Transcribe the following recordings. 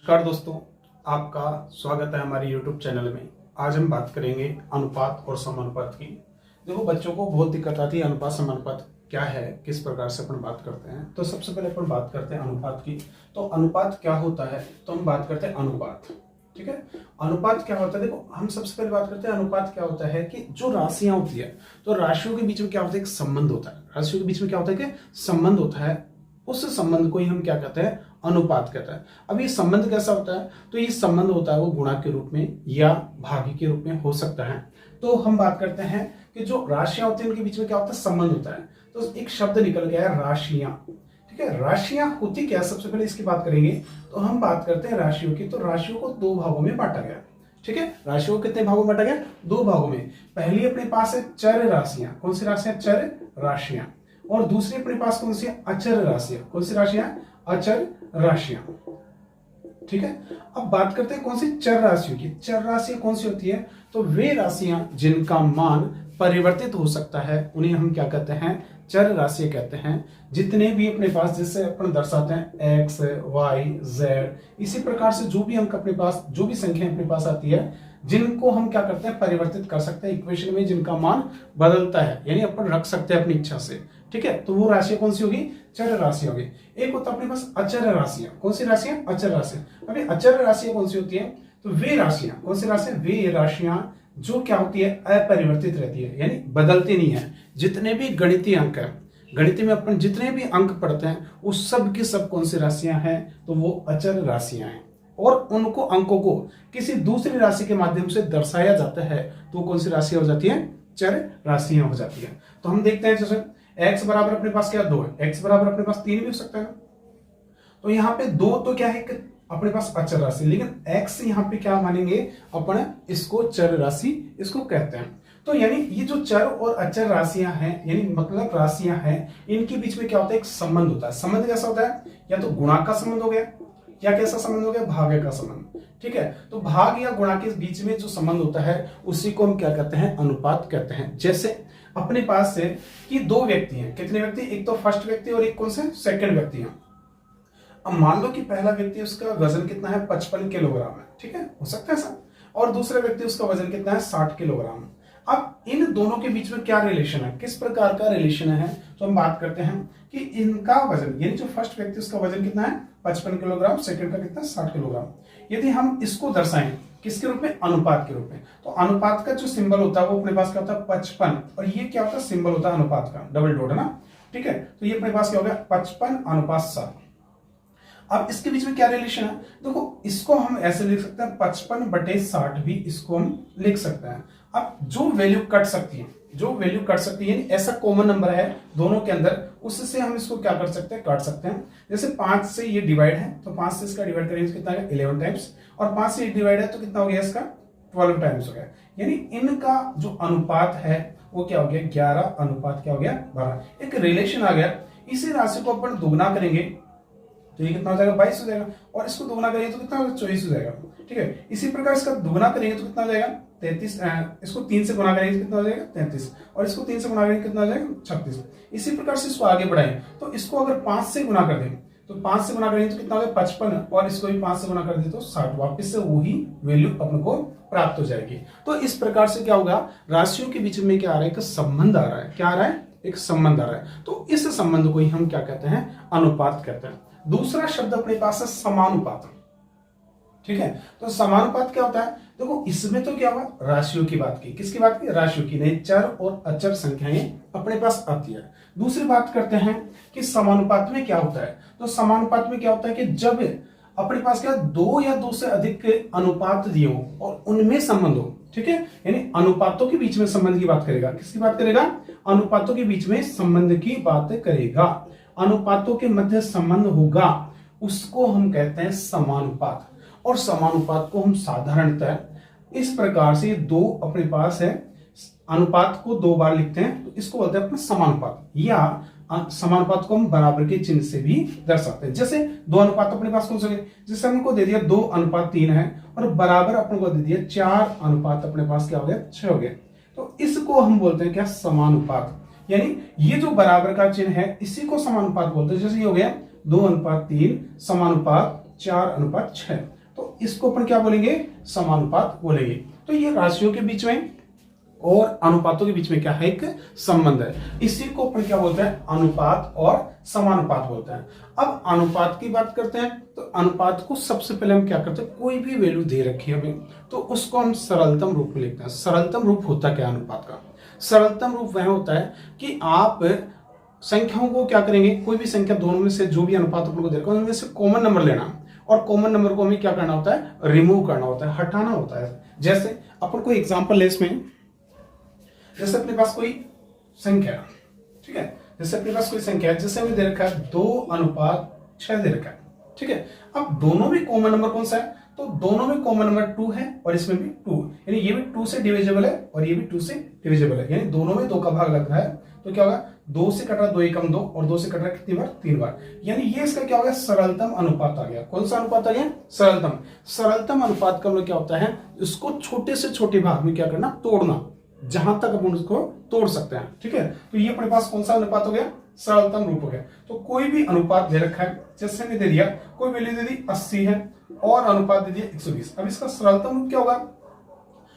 नमस्कार दोस्तों, आपका स्वागत है हमारे YouTube चैनल में। आज हम बात करेंगे अनुपात और समानुपात की। देखो, बच्चों को बहुत दिक्कत आती है अनुपात समानुपात क्या है, किस प्रकार से अपन बात करते हैं। तो सबसे पहले अपन बात करते हैं अनुपात की। तो अनुपात क्या होता है, तो हम बात करते हैं अनुपात। ठीक है, अनुपात क्या होता है। देखो, हम सबसे पहले बात करते हैं अनुपात क्या होता है कि जो राशियां होती है, तो राशियों के बीच में क्या होता है, एक संबंध होता है। राशियों के बीच में क्या होता है कि संबंध होता है। उस संबंध को ही हम क्या कहते हैं, अनुपात कहते हैं। अब ये संबंध कैसा होता है, तो ये संबंध होता है वो गुणा के रूप में या भागी के रूप में हो सकता है। तो हम बात करते हैं कि जो राशियां होती हैं उनके बीच में क्या होता है, संबंध होता है। तो एक शब्द निकल गया है राशियां। ठीक है, राशियां होती क्या है, सबसे पहले इसकी बात करेंगे। तो हम बात करते हैं राशियों की। तो राशियों को दो भागों में बांटा गया। ठीक है, राशियों को कितने भागों में बांटा गया, दो भागों में। पहली अपने पास है चर राशियां। कौन सी राशियां, चर राशियां। और दूसरी अपने पास कौन सी है, अचर राशियां। कौन सी राशियां, अचर राशियां। ठीक है, अब बात करते हैं कौन सी, चर राशियों की। चर राशियां कौन सी होती है, तो वे राशियां जिनका मान परिवर्तित हो सकता है उन्हें हम क्या कहते हैं, चर राशियां कहते हैं। जितने भी अपने पास, जिससे अपन दर्शाते हैं एक्स वाई जेड, इसी प्रकार से जो भी अंक अपने पास, जो भी संख्या अपने पास आती है, जिनको हम क्या करते हैं, परिवर्तित कर सकते हैं इक्वेशन में, जिनका मान बदलता है, यानी अपन रख सकते हैं अपनी इच्छा से। ठीक है, तो वो राशियां कौन सी होगी, चर राशि होगी। एक होता है अपने पास अचर राशियां। कौन सी राशियां, अचर राशियां। अभी अचर राशियां कौन सी होती है, तो वे राशियां, कौन सी राशियां, वे राशियां जो क्या होती है, अपरिवर्तित रहती है, यानी बदलती नहीं है। जितने भी गणितीय अंक है, गणित में अपन जितने भी अंक पढ़ते हैं उस सब की सब कौन सी राशियां हैं, तो वो अचर राशियां हैं। और उनको अंकों को किसी दूसरी राशि के माध्यम से दर्शाया जाता है तो कौन सी राशियां हो जाती है, चर राशियां हो जाती है। तो हम देखते हैं, जैसे x बराबर अपने पास क्या, 2 है। x बराबर अपने पास 3 भी हो सकता है। तो यहाँ पे 2 तो क्या है अपने पास अचर राशि, लेकिन x यहाँ पे क्या मानेंगे अपन, इसको चर राशि इसको कहते हैं। तो यानी ये जो चर और अचर राशियां हैं, यानी मतलब राशियां हैं, इनके बीच में क्या होता है, एक संबंध होता है। संबंध कैसा होता है, या तो गुणा का संबंध हो गया, या कैसा संबंध हो गया, भाग का संबंध। ठीक है, तो भाग या गुणा के बीच में जो संबंध होता है उसी को हम क्या कहते हैं, अनुपात कहते हैं। जैसे अपने पास से कि दो व्यक्ति हैं, कितने व्यक्ति, एक तो फर्स्ट व्यक्ति और एक कौन से, सेकंड व्यक्ति हैं। अब मान लो कि पहला व्यक्ति, उसका वजन कितना है, 55 किलोग्राम है। ठीक है, हो सकता है ऐसा। और दूसरा व्यक्ति, उसका वजन कितना है, 60 किलोग्राम। अब इन दोनों के बीच में क्या रिलेशन है, किस प्रकार का रिलेशन है, तो हम बात करते हैं कि इनका वजन, यानी जो फर्स्ट व्यक्ति उसका वजन कितना है, 55 किलोग्राम, सेकंड का कितना, 60 किलोग्राम। यदि हम इसको दर्शाएं किसके रूप में, अनुपात के रूप में, तो अनुपात का जो सिंबल होता है वो अपने पास क्या होता है, 55। और ये क्या होता है, सिंबल होता है अनुपात का, डबल डॉट है ना। ठीक है, तो ये अपने पास क्या हो गया, 55 अनुपात 7। अब इसके बीच में क्या रिलेशन है, देखो इसको हम ऐसे लिख सकते हैं, 55/60 भी इसको हम लिख सकते हैं। अब जो वैल्यू कट सकती है, जो वैल्यू कट सकती है, यानी ऐसा कॉमन नंबर है दोनों के अंदर, उससे हम इसको क्या कर सकते हैं, काट सकते हैं। जैसे 5 से ये डिवाइड है, तो 5 से इसका डिवाइड करेंगे कितना है, 11 टाइम्स। और 5 से ये डिवाइड है तो कितना हो गया, इसका 12 टाइम्स हो गया। यानी इनका जो अनुपात है वो क्या हो गया, 11 अनुपात क्या हो गया, 12। एक रिलेशन आ गया। इसी राशि को अपन दोगुना करेंगे तो ये कितना हो जाएगा, 22 हो जाएगा। और इसको दोगुना करेंगे तो कितना हो जाएगा, 24 हो जाएगा। ठीक है, इसी प्रकार इसका दोगुना करेंगे तो कितना हो जाएगा, 33। इसको 3 से गुणा करेंगे कितना हो जाएगा, 33। और इसको 3 से गुणा करेंगे कितना हो जाएगा, 36। इसी प्रकार से इसको आगे बढ़ाएं तो इसको अगर 5 से गुणा कर दें तो 5 से गुणा करेंगे तो कितना हो गया, 55। और इसको भी 5 से गुणा कर दे तो 60। वापस से वही वैल्यू अपन को प्राप्त हो जाएगी। तो इस प्रकार से क्या होगा, राशियों के बीच में क्या आ रहा है, एक संबंध आ रहा है। क्या आ रहा है, एक संबंध आ रहा है। तो इस संबंध को ही हम क्या कहते हैं, अनुपात कहते हैं। दूसरा शब्द अपने पास है समानुपात। ठीक है, तो समानुपात क्या होता है, देखो इसमें तो क्या हुआ, राशियों की बात की, किसकी बात की, राशियों की, नहीं चर और अचर संख्याएं अपने पास आती है। दूसरी बात करते हैं कि समानुपात में क्या होता है। तो समानुपात में क्या होता है कि जब अपने पास क्या, 2 या 2 से अधिक अनुपात दिए हो और उनमें संबंध हो। ठीक है, यानी अनुपातों के बीच में संबंध की बात करेगा। किसकी बात करेगा, अनुपातों के बीच में संबंध की बात करेगा। अनुपातों के मध्य संबंध होगा, उसको हम कहते हैं समानुपात। और समानुपात को हम साधारणतः इस प्रकार से, दो अपने पास है, अनुपात को 2 बार लिखते हैं तो इसको बोलते हैं अपना समानुपात। या समानुपात को हम बराबर के चिन्ह से भी दर्शाते हैं। जैसे 2 अनुपात अपने पास कौन से, जैसे हमको दे दिया 2:3 है, और बराबर अपन को दे दिया 4 अनुपात अपने पास क्या हो गया, 6 हो गया। तो इसको हम बोलते हैं क्या, समानुपात। यानी ये जो बराबर का चिन्ह है इसी को समानुपात बोलते हैं। जैसे ये हो गया 2:3 समानुपात 4:6। तो इसको अपन क्या बोलेंगे, समानुपात बोलेंगे। तो ये राशियों के बीच में और अनुपातों के बीच में क्या है, एक संबंध है। इसी को अपन क्या बोलते हैं, अनुपात और समानुपात बोलते हैं। अब अनुपात की बात करते हैं, तो अनुपात को सबसे पहले हम क्या करते हैं, कोई भी वैल्यू दे रखी है हमें तो उसको हम सरलतम रूप में लिखते हैं। सरलतम रूप होता क्या है अनुपात का, सरलतम रूप वह होता है कि आप संख्याओं को क्या करेंगे, कोई भी संख्या दोनों में से जो भी अनुपात अपन को दे रखा है उनमें से कॉमन नंबर लेना, और कॉमन नंबर को हमें क्या करना होता है, रिमूव करना होता है, हटाना होता है। जैसे अपन को एग्जांपल ले इसमें, जैसे अपने पास कोई संख्या, ठीक है, जैसे अपने पास कोई संख्या है, जैसे हमें दे रखा है 2:6 दे रखा है, ठीक है। अब दोनों में कॉमन नंबर कौन सा है, तो दोनों में कॉमन नंबर 2 है और इसमें भी 2, यानी ये भी 2 से डिविजिबल है और ये भी 2 से डिविजिबल है, यानी दोनों में 2 का भाग लग रहा है। तो क्या होगा, 2 से कट रहा 2 एकम 2 और 2 से कट रहा कितनी बार, 3 बार, यानी ये इसका क्या हो गया, सरलतम अनुपात आ गया। कौन सा अनुपात आ गया, सरलतम। सरलतम अनुपात का मतलब क्या होता है, इसको छोटे से छोटे भाग में क्या करना, तोड़ना, जहां तक अपन उसको तोड़ सकते हैं, ठीक है। तो ये अपने पास कौन सा अनुपात हो गया, सरलतम रूप हो गया। तो कोई भी अनुपात दे रखा है, जैसे हमने दे दिया कोई वैल्यू दे दी 80 है और अनुपात दे दिया 120, अब इसका सरलतम रूप क्या होगा,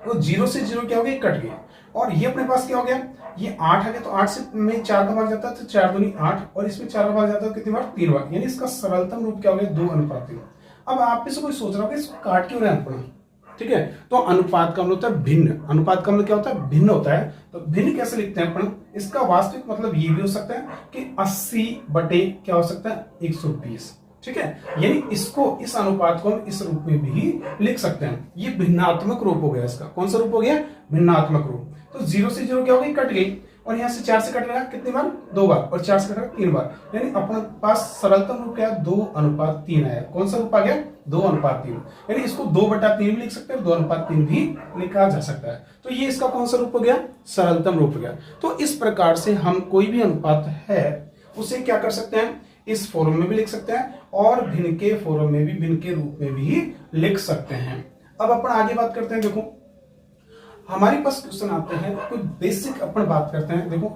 तो 0 से 0 क्या हो गया, कट गया, और ये अपने पास क्या हो गया, ये 8 आ गया, तो 8 से में 4 का भाग जाता है तो 4 दूनी 8 और इसमें 4 का भाग जाता है कितनी बार, 3 बार, यानी इसका सरलतम रूप क्या हो गया, 2:3। अब आप में से कोई सोच रहा होगा इसको काट क्यों रहे हैं अपन, ठीक है। तो अनुपात का मतलब होता है भिन्न, अनुपात का मतलब क्या होता है, भिन्न होता है। तो भिन्न कैसे लिखते हैं अपन, इसका वास्तविक मतलब ये भी हो सकता है कि 80 बटे क्या हो सकता है, 120, ठीक है। यानी इसको, इस अनुपात को हम इस रूप में भी लिख सकते हैं। ये भिन्नात्मक रूप हो गया इसका, कौन सा रूप हो गया, भिन्नात्मक रूप। तो 0 से 0 क्या हो गई, कट गई, और यहां से 4 से कट रहा कितनी बार, 2 बार, और 4 से कट रहा 3 बार, यानी अपने पास सरलतम रूप क्या है, 2:3 आया। कौन सा रूप आ गया, 2:3, यानी इसको 2/3 भी लिख सकते हैं, 2:3 भी लिखा जा सकता है। तो ये इसका कौन सा रूप हो गया, सरलतम रूप हो गया। तो इस प्रकार से हम कोई भी अनुपात है उसे क्या कर सकते हैं, इस फॉर्म में भी लिख सकते हैं और भिन्न के फॉर्म में भी, भिन्न के रूप में भी लिख सकते हैं। अब अपन आगे बात करते हैं। देखो हमारे पास क्वेश्चन आते हैं, कोई बेसिक अपन बात करते हैं। देखो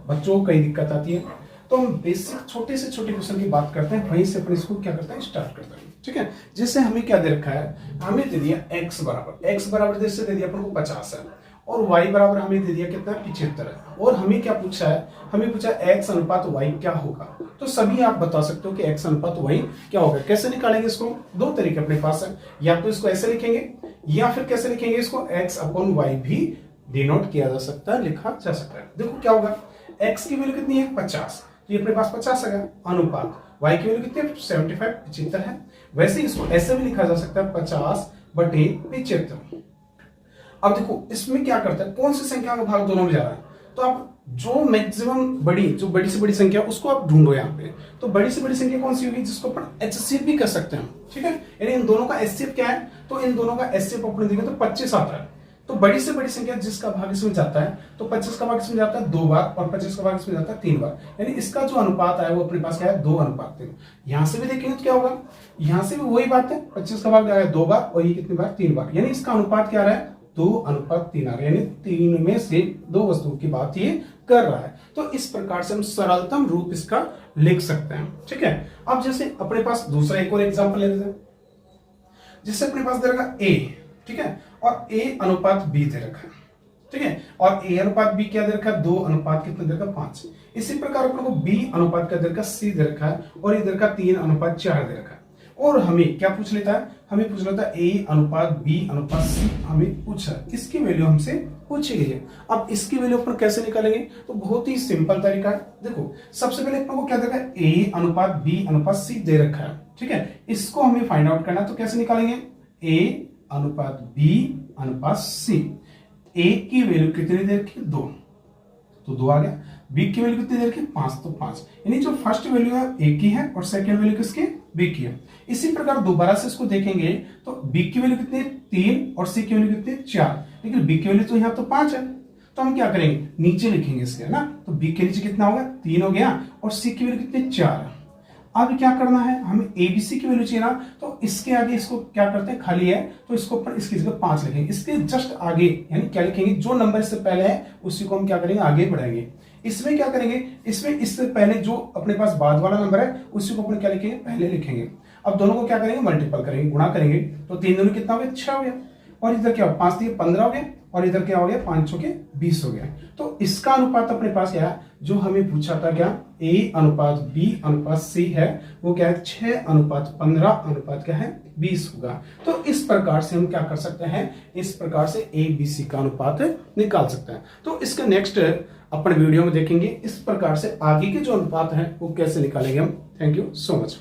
बच्चों को कई दिक्कत आती है, तो हम बेसिक छोटे से छोटे क्वेश्चन की बात करते हैं, वहीं से अपन इसको क्या करते हैं, स्टार्ट करते हैं, ठीक है। जैसे हमें क्या दे रखा है, हमें दे दिया x बराबर जैसे दे दिया अपन को 50 है, और y बराबर हमें दे दिया कितना, 75 है, और हमें क्या पूछा है, हमें पूछा x अनुपात y क्या होगा। तो सभी आप बता सकते हो कि x अनुपात y क्या होगा। कैसे निकालेंगे इसको, दो तरीके अपने पास है, या तो इसको ऐसे लिखेंगे या फिर कैसे लिखेंगे इसको, x/y भी डिनोट किया जा सकता है, लिखा जा सकता है। देखो क्या होगा, x की वैल्यू कितनी है, 50, तो ये अपने पास 50 है, अनुपात y की वैल्यू कितनी है, 75 है। वैसे इसको ऐसे भी लिखा जा सकता है, 50/75। अब देखो इसमें क्या करता है, कौन सी संख्या का भाग दोनों में जा रहा है, तो आप जो मैक्सिमम जो बड़ी से बड़ी संख्या उसको आप ढूंढो यहाँ पे। तो बड़ी से बड़ी संख्या कौन सी होगी, जिसको अपन HCF भी कर सकते हैं, ठीक है। यानी इन दोनों का HCF क्या है, तो इन दोनों का HCF अपने देखें तो 25 आता है। तो बड़ी से बड़ी संख्या जिसका भाग इसमें जाता है, तो 25 का भाग इसमें जाता है 2 बार और 25 का भाग इसमें जाता है 3 बार, यानी इसका जो अनुपात है वो अपने पास क्या है, 2:3। यहां से भी देखेंगे तो क्या होगा, यहां से भी वही बात है, 25 का भाग जाएगा 2 बार और ये कितनी बार, 3 बार, यानी इसका अनुपात क्या आ रहा है, 2:3 आ रहा है, यानी 3 में से 2 वस्तुओं की बात ये कर रहा है। तो इस प्रकार से हम सरलतम रूप इसका लिख सकते हैं, ठीक है। अब जैसे अपने पास दूसरा एक और एग्जांपल ले लेते हैं, जिससे अपने पास दे रखा A, ठीक है, और A अनुपात B दे रखा है, ठीक है, और A अनुपात B क्या दे रखा है, 2 अनुपात कितना दे रखा, 5। इसी प्रकार अपने को B अनुपात का दे रखा C दे रखा है, और इधर का 3:4 दे रखा है। और हमें क्या पूछ लेता है, हमें पूछ लेता है A अनुपात B अनुपात C हमें पूछा, इसकी वैल्यू हमसे पूछी गई है। अब इसकी वैल्यू अपन कैसे निकालेंगे, तो बहुत ही सिंपल तरीका है। देखो सबसे पहले अपन को क्या दे रखा है, A अनुपात B अनुपात C दे रखा है, ठीक है, इसको हमें फाइंड आउट करना है। तो कैसे निकालेंगे, A अनुपात B अनुपात C। A की वैल्यू कितनी दे रखी है, 2, तो 2 आ गया। B की वैल्यू कितनी दे रखी है, 5, तो 5, यानी जो फर्स्ट वैल्यू है A की है और सेकंड वैल्यू किसकी, B की है। इसी प्रकार दोबारा से इसको देखेंगे तो B की वैल्यू कितनी है, 3, और C की वैल्यू कितनी है, 4, लेकिन B की वैल्यू तो यहाँ तो 5 है, तो हम क्या करेंगे, नीचे लिखेंगे इसके, ना। तो B के नीचे कितना होगा, 3 हो गया, और C की वैल्यू कितनी, 4 है। अब क्या करना है, हमें ABC की वैल्यू चाहिए ना, तो इसके आगे इसको क्या करते हैं, खाली है तो इसको ऊपर इसकी जगह 5 लिखेंगे। इसके जस्ट आगे यानी क्या लिखेंगे, जो नंबर इससे पहले है उसी को हम क्या करेंगे, आगे बढ़ाएंगे। इसमें क्या करेंगे, इसमें इससे पहले जो अपने पास बाद वाला नंबर है उसी को अपन क्या लिखेंगे, पहले लिखेंगे। अब दोनों को क्या करेंगे, मल्टीपल करेंगे, गुणा करेंगे, तो 3 दूनी कितना हो गया, 6 हो गया। और इधर क्या, 5 3 15 हो गया, और इधर क्या हो गया, 5 6 20 हो गया। तो इसका अनुपात अपने पास क्या है, जो हमें पूछा था, क्या A अनुपात B अनुपात C है, वो क्या है 6 अनुपात 15 अनुपात क्या है 20 होगा। तो इस प्रकार से हम क्या कर सकते हैं, इस प्रकार से ABC का अनुपात निकाल सकते हैं। तो इसका नेक्स्ट अपन वीडियो में देखेंगे, इस प्रकार से आगे के जो अनुपात हैं वो कैसे निकालेंगे हम। Thank you so much.